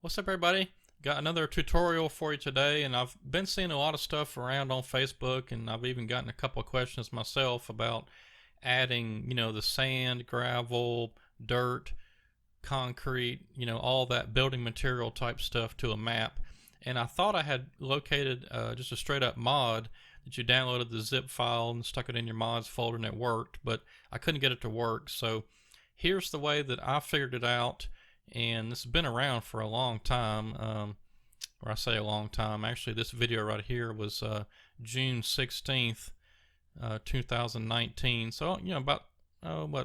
What's up, everybody? Got another tutorial for you today, and I've been seeing a lot of stuff around on Facebook, and I've even gotten a couple of questions myself about adding, the sand, gravel, dirt, concrete, all that building material type stuff to a map. And I thought I had located just a straight up mod that you downloaded the zip file and stuck it in your mods folder and it worked, but I couldn't get it to work. So here's the way that I figured it out, and this has been around for a long time. Or I say a long time. Actually, this video right here was June 16th, 2019. So about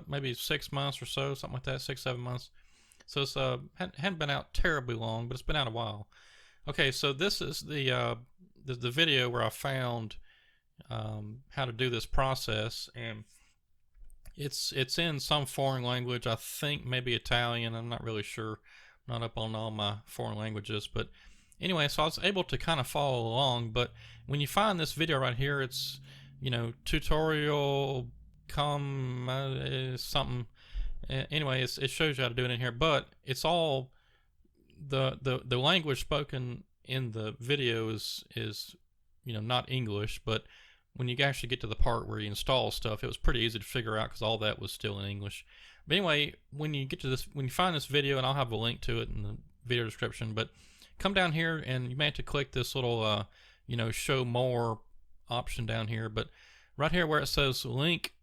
maybe 6 months or so, something like that, 6-7 months. So it's hadn't been out terribly long, but it's been out a while. Okay, so this is the video where I found how to do this process, and it's in some foreign language. I think maybe Italian. I'm not really sure. I'm not up on all my foreign languages, but anyway, so I was able to kind of follow along. But when you find this video right here, it's tutorial something. Anyway, it shows you how to do it in here, but it's all the language spoken in the video is not English, but when you actually get to the part where you install stuff, it was pretty easy to figure out because all that was still in English. But anyway, when you find this video, and I'll have a link to it in the video description, but come down here and you may have to click this little show more option down here, but right here where it says link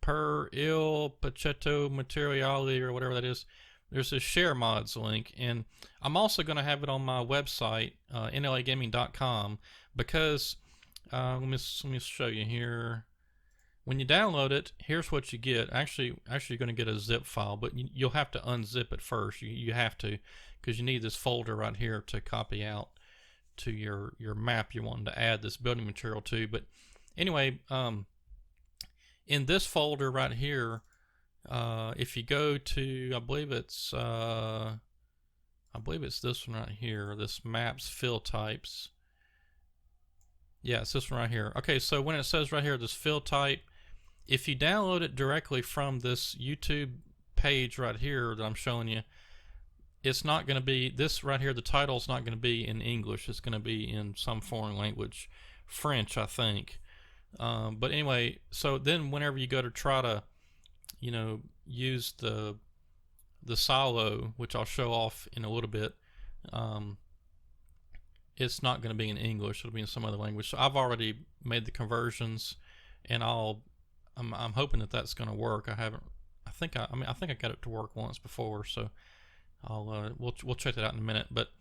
per il pachetto materiale or whatever that is, there's a share mods link, and I'm also going to have it on my website, nlagaming.com, because let me show you here. When you download it, here's what you get. Actually, you're going to get a zip file, but you'll have to unzip it first. You have to, because you need this folder right here to copy out to your map you're wanting to add this building material to. But anyway, in this folder right here, if you go to, I believe it's this one right here, this maps fill types. Yeah, it's this one right here. Okay, so when it says right here, this fill type, if you download it directly from this YouTube page right here that I'm showing you, it's not going to be, this right here, the title's not going to be in English. It's going to be in some foreign language, French, I think. But anyway, so then whenever you go to try to, use the silo, which I'll show off in a little bit, it's not going to be in English. It'll be in some other language. So I've already made the conversions, and I'm hoping that that's going to work. I think I got it to work once before, so we'll check that out in a minute. But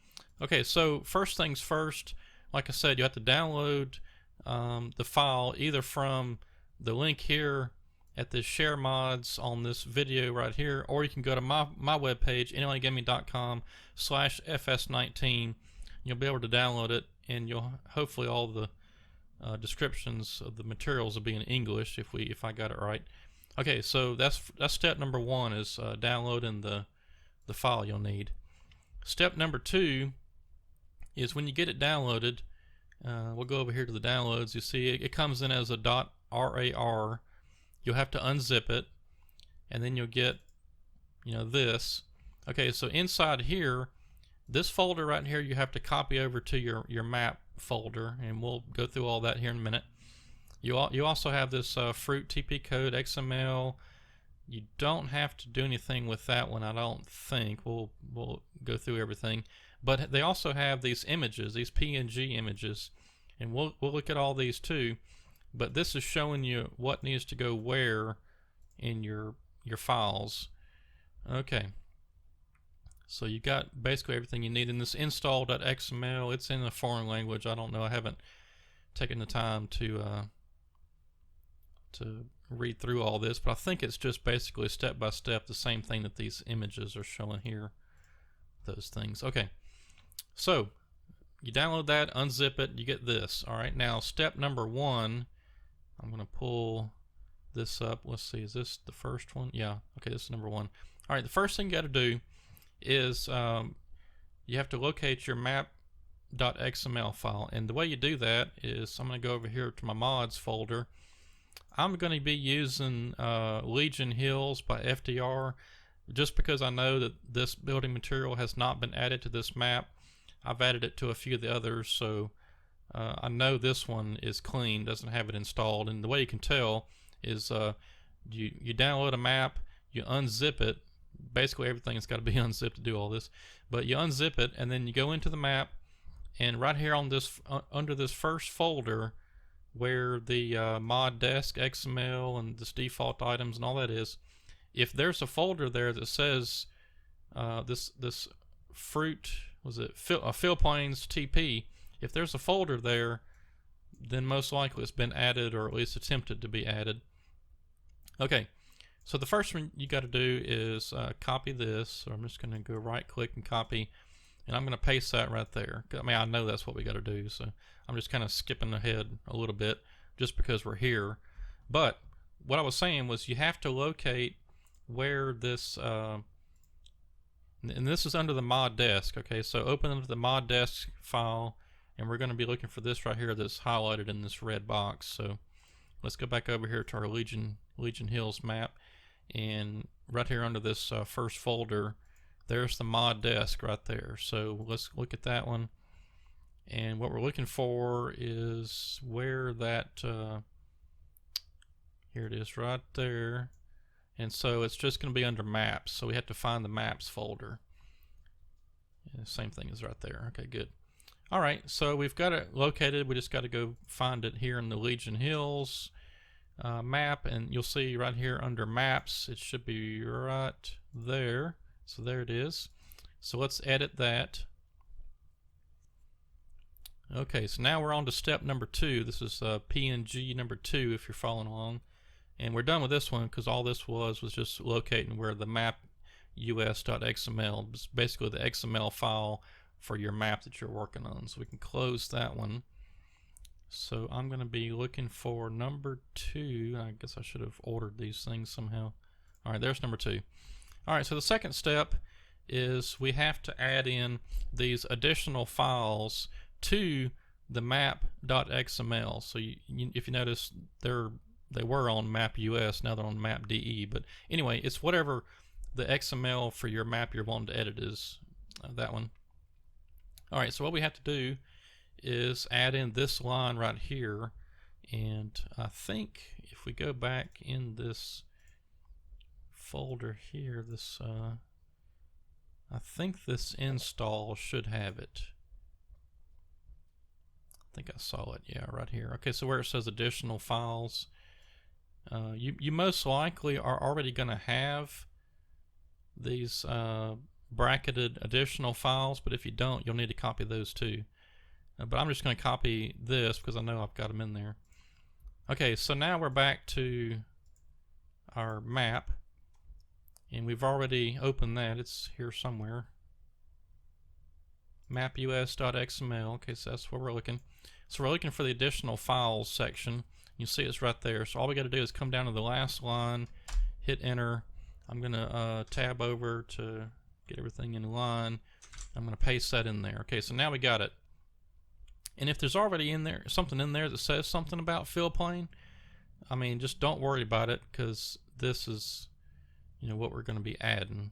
okay, so first things first, like I said, you have to download the file either from the link here at this share mods on this video right here, or you can go to my webpage, nlagaming.com/fs19. You'll be able to download it, and you'll hopefully all the descriptions of the materials will be in English if I got it right. Okay, so that's step number one, is downloading the file you'll need. Step number two is when you get it downloaded, we'll go over here to the downloads. You see it comes in as a .rar. You'll have to unzip it, and then you'll get this. Okay, so inside here, this folder right here, you have to copy over to your map folder, and we'll go through all that here in a minute. You also have this fruit TP code XML. You don't have to do anything with that one, I don't think. We'll go through everything, but they also have these images, these PNG images, and we'll look at all these too. But this is showing you what needs to go where in your files. Okay. So you got basically everything you need in this install.xml. It's in a foreign language. I don't know. I haven't taken the time to read through all this, but I think it's just basically step by step the same thing that these images are showing here. Those things. Okay. So you download that, unzip it, you get this. All right. Now step number one. I'm going to pull this up. Let's see. Is this the first one? Yeah. Okay. This is number one. All right. The first thing you got to do is you have to locate your map.xml file, and the way you do that is I'm going to go over here to my mods folder. I'm going to be using Legion Hills by FDR. just because I know that this building material has not been added to this map, I've added it to a few of the others, so I know this one is clean, doesn't have it installed. And the way you can tell is you download a map, you unzip it. Basically everything's got to be unzipped to do all this, but you unzip it and then you go into the map, and right here on this under this first folder where the mod desk XML and this default items and all that is, if there's a folder there that says this fruit, was it fill planes TP, if there's a folder there, then most likely it's been added, or at least attempted to be added. Okay, so the first one you got to do is copy this. So I'm just going to go right click and copy, and I'm going to paste that right there. I mean, I know that's what we got to do, so I'm just kind of skipping ahead a little bit just because we're here. But what I was saying was you have to locate where this and this is under the mod desk. Okay, so open up the mod desk file, and we're going to be looking for this right here that's highlighted in this red box. So let's go back over here to our Legion Hills map, and right here under this first folder, there's the mod desk right there. So let's look at that one, and what we're looking for is where that here it is right there. And so it's just going to be under maps, so we have to find the maps folder. And the same thing is right there. Okay, good. Alright, so we've got it located. We just got to go find it here in the Legion Hills map, and you'll see right here under maps it should be right there. So there it is. So let's edit that. Okay, so now we're on to step number 2. This is PNG number 2 if you're following along. And we're done with this one because all this was just locating where the map us.xml is basically the XML file for your map that you're working on. So we can close that one. So I'm going to be looking for number 2. I guess I should have ordered these things somehow. Alright, there's number 2. Alright, so the second step is we have to add in these additional files to the map.xml. So if you notice, they were on map US, now they're on map DE. But anyway, it's whatever the XML for your map you're wanting to edit is, that one. Alright, so what we have to do is add in this line right here, and I think if we go back in this folder here, this I think this install should have it. I think I saw it, yeah, right here. Okay, so where it says additional files, you most likely are already going to have these bracketed additional files, but if you don't, you'll need to copy those too. But I'm just going to copy this because I know I've got them in there. Okay, so now we're back to our map, and we've already opened that. It's here somewhere. Mapus.xml. Okay, so that's where we're looking. So we're looking for the additional files section. You see it's right there. So all we got to do is come down to the last line, hit enter. I'm going to tab over to get everything in line. I'm going to paste that in there. Okay, so now we got it. And if there's already in there something in there that says something about fill plane, I mean, just don't worry about it, because this is, you know, what we're going to be adding,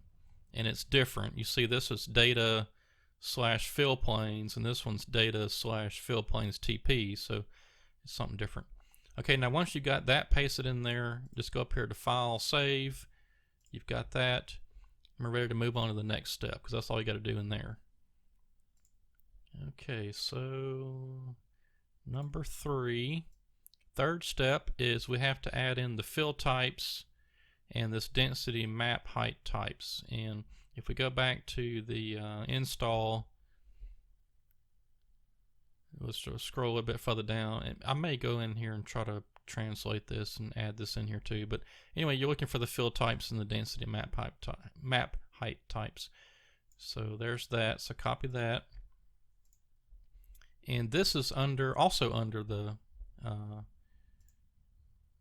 and it's different. You see, this is data / fill planes, and this one's data / fill planes TP, so it's something different. Okay, now once you got that pasted in there, just go up here to File, Save. You've got that. We're ready to move on to the next step, because that's all you got to do in there. Okay, so number 3, third step is we have to add in the fill types and this density map height types. And if we go back to the install, let's scroll a little bit further down, and I may go in here and try to translate this and add this in here too. But anyway, you're looking for the fill types and the density map height types. So there's that. So copy that. And this is also under the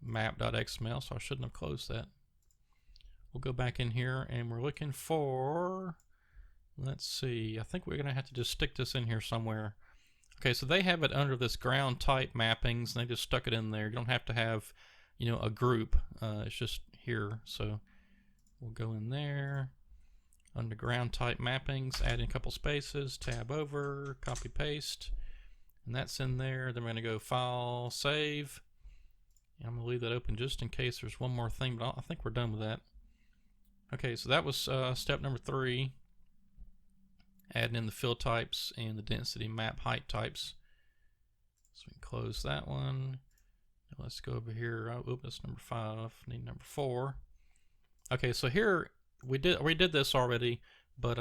map.xml, so I shouldn't have closed that. We'll go back in here, and we're looking for, let's see, I think we're going to have to just stick this in here somewhere. Okay, so they have it under this ground type mappings, and they just stuck it in there. You don't have to have, you know, a group. It's just here. So We'll go in there, underground type mappings, add in a couple spaces, tab over, copy paste, and that's in there. Then we're gonna go file, save. And I'm gonna leave that open just in case there's one more thing, but I think we're done with that. Okay, so that was step number 3, adding in the fill types and the density map height types. So we can close that one. Now let's go over here. Oh, that's number 5. Need number 4. Okay, so here we did this already, but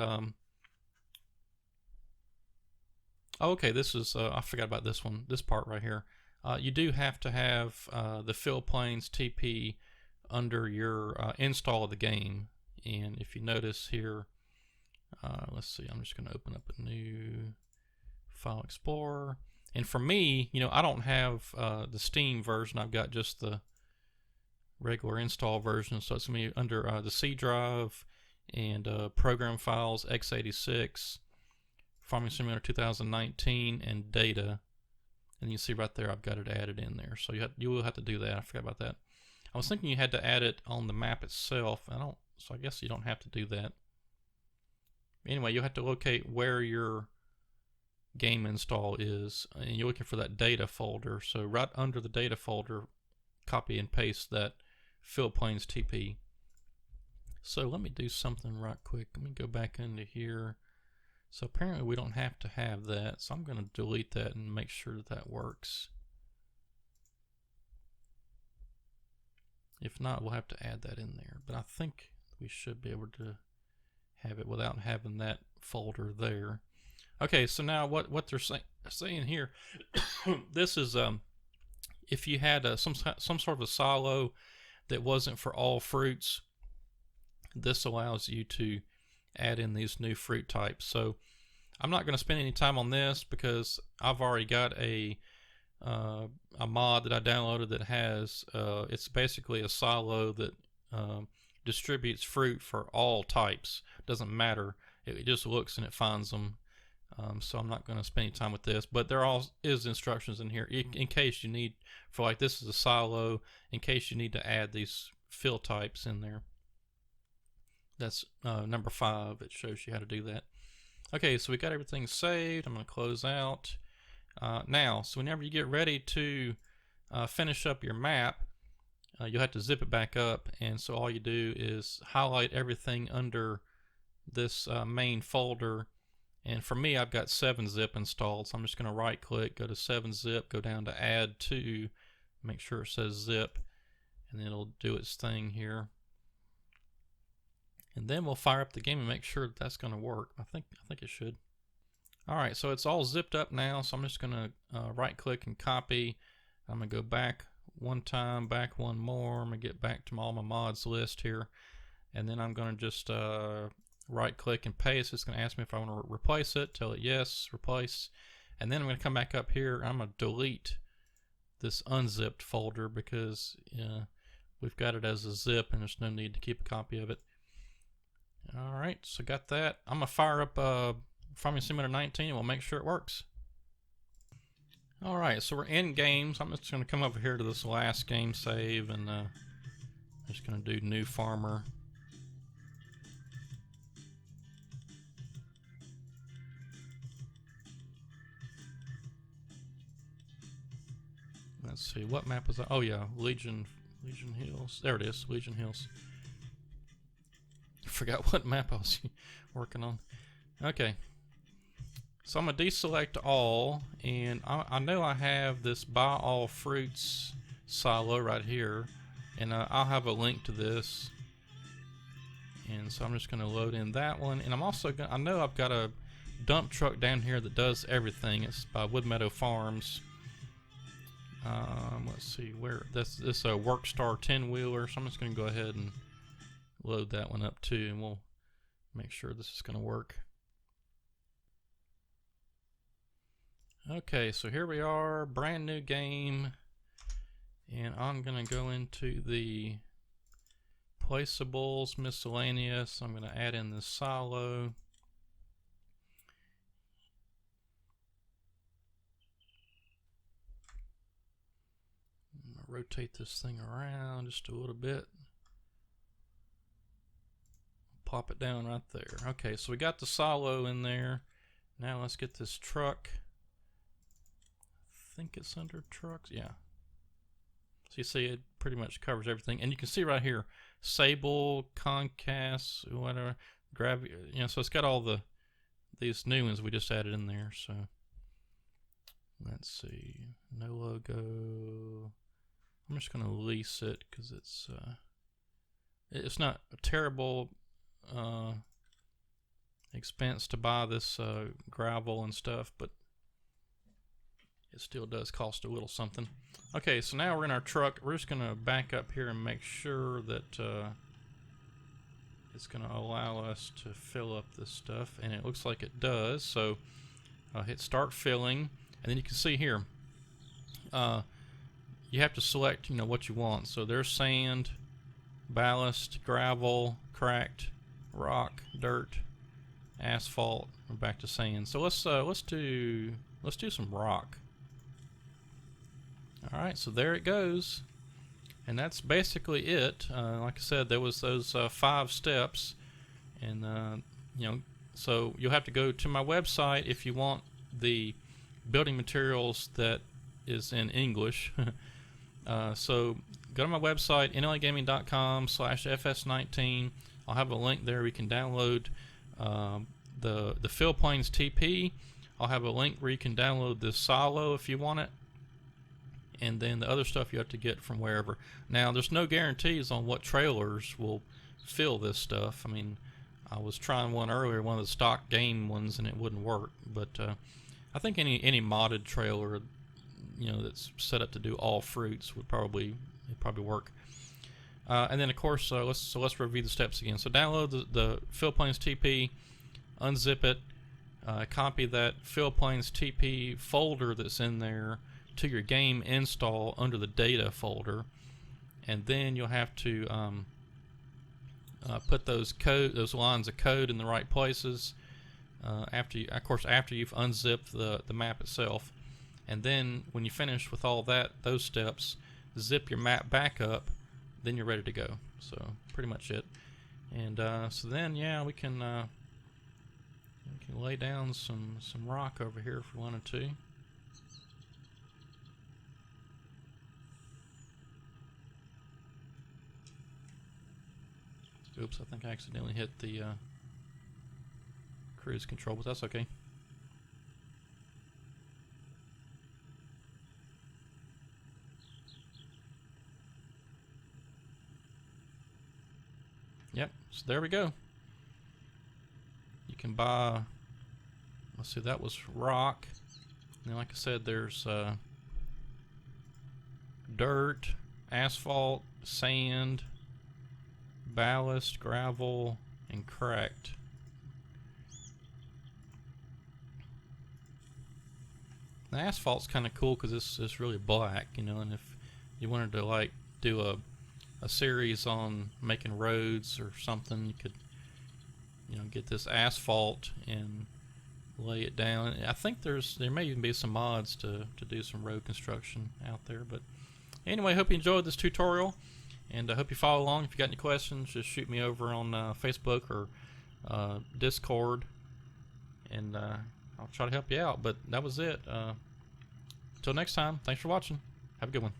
okay, this is I forgot about this one. This part right here. You do have to have the fill planes TP under your install of the game. And if you notice here, let's see, I'm just going to open up a new file explorer. And for me, you know, I don't have the Steam version. I've got just the regular install version. So it's going to be under the C drive and program files, x86, Farming Simulator 2019, and data. And you see right there, I've got it added in there. So you will have to do that. I forgot about that. I was thinking you had to add it on the map itself. So I guess you don't have to do that. Anyway, you'll have to locate where your game install is, and you're looking for that data folder. So right under the data folder, copy and paste that fill planes TP. So let me do something right quick. Let me go back into here. So apparently we don't have to have that. So I'm going to delete that and make sure that that works. If not, we'll have to add that in there. But I think we should be able to have it without having that folder there. Okay, so now what they're saying here, this is if you had some sort of a silo that wasn't for all fruits, this allows you to add in these new fruit types. So I'm not going to spend any time on this because I've already got a mod that I downloaded that has it's basically a silo that distributes fruit for all types. Doesn't matter, it just looks and it finds them. So I'm not going to spend any time with this, but there is instructions in here in case you need, for like this is a silo, in case you need to add these fill types in there. That's number 5. It shows you how to do that. Okay, so we got everything saved. I'm going to close out. Now, so whenever you get ready to finish up your map, you'll have to zip it back up. And so all you do is highlight everything under this main folder. And for me, I've got 7-zip installed. So I'm just going to right click, go to 7-zip, go down to add to, make sure it says zip, and then it'll do its thing here. And then we'll fire up the game and make sure that that's going to work. I think it should. Alright, so it's all zipped up now, so I'm just going to right click and copy. I'm going to go back one time, back one more. I'm going to get back to all my mods list here. And then I'm going to just right click and paste. It's going to ask me if I want to replace it. Tell it yes, replace. And then I'm going to come back up here. I'm going to delete this unzipped folder because we've got it as a zip and there's no need to keep a copy of it. Alright, so got that. I'm going to fire up Farming Simulator 19 and we'll make sure it works. Alright, so we're in games. I'm just going to come over here to this last game save and I'm just going to do New Farmer. Let's see, what map was that? Oh yeah, Legion Hills. There it is, Legion Hills. Forgot what map I was working on. Okay, so I'm gonna deselect all, and I know I have this buy all fruits silo right here, and I'll have a link to this. And so I'm just gonna load in that one, and I'm also gonna, I know I've got a dump truck down here that does everything. It's by Wood Meadow Farms. Let's see where this a Workstar 10-wheeler, so I'm just gonna go ahead and load that one up too, and we'll make sure this is gonna work. Okay, so here we are, brand new game, and I'm gonna go into the placeables, miscellaneous. I'm gonna add in this silo. I'm gonna rotate this thing around just a little bit. plop it down right there. Okay, so we got the silo in there. Now let's get this truck. I think it's under trucks. Yeah. So you see it pretty much covers everything. And you can see right here, Sable, Concast, whatever, Gravity, you know, so it's got all these new ones we just added in there. So let's see, no logo. I'm just gonna lease it because it's not a terrible expense to buy this gravel and stuff, but it still does cost a little something. Okay, so now we're in our truck. We're just gonna back up here and make sure that it's gonna allow us to fill up this stuff, and it looks like it does. So hit start filling, and then you can see here you have to select, you know, what you want. So there's sand, ballast, gravel, cracked, rock, dirt, asphalt. We're back to sand. So let's do some rock. All right, so there it goes, and that's basically it. Like I said, there was those 5 steps, and you know, so you'll have to go to my website if you want the building materials that is in English. So go to my website, nlagaming.com/fs19. I'll have a link there. We can download the Fill Planes TP. I'll have a link where you can download this silo if you want it, and then the other stuff you have to get from wherever. Now, there's no guarantees on what trailers will fill this stuff. I mean, I was trying one earlier, one of the stock game ones, and it wouldn't work. But I think any modded trailer, you know, that's set up to do all fruits would probably work. And then of course, let's review the steps again. So download the Fill Planes TP, unzip it, copy that Fill Planes TP folder that's in there to your game install under the data folder, and then you'll have to put those lines of code in the right places after you've unzipped the map itself. And then when you finish with all those steps, zip your map back up, then you're ready to go. So pretty much it. And so then, yeah, we can lay down some rock over here if we wanted to. Oops, I think I accidentally hit the cruise control, but that's okay. Yep, so there we go. You can buy, let's see, that was rock. And like I said, there's dirt, asphalt, sand, ballast, gravel, and cracked. The asphalt's kind of cool because it's really black, you know, and if you wanted to like do a series on making roads or something, you could, you know, get this asphalt and lay it down. I think there may even be some mods to do some road construction out there. But anyway, hope you enjoyed this tutorial, and I hope you follow along. If you got any questions, just shoot me over on Facebook or Discord, and I'll try to help you out. But that was it. Until next time, thanks for watching. Have a good one.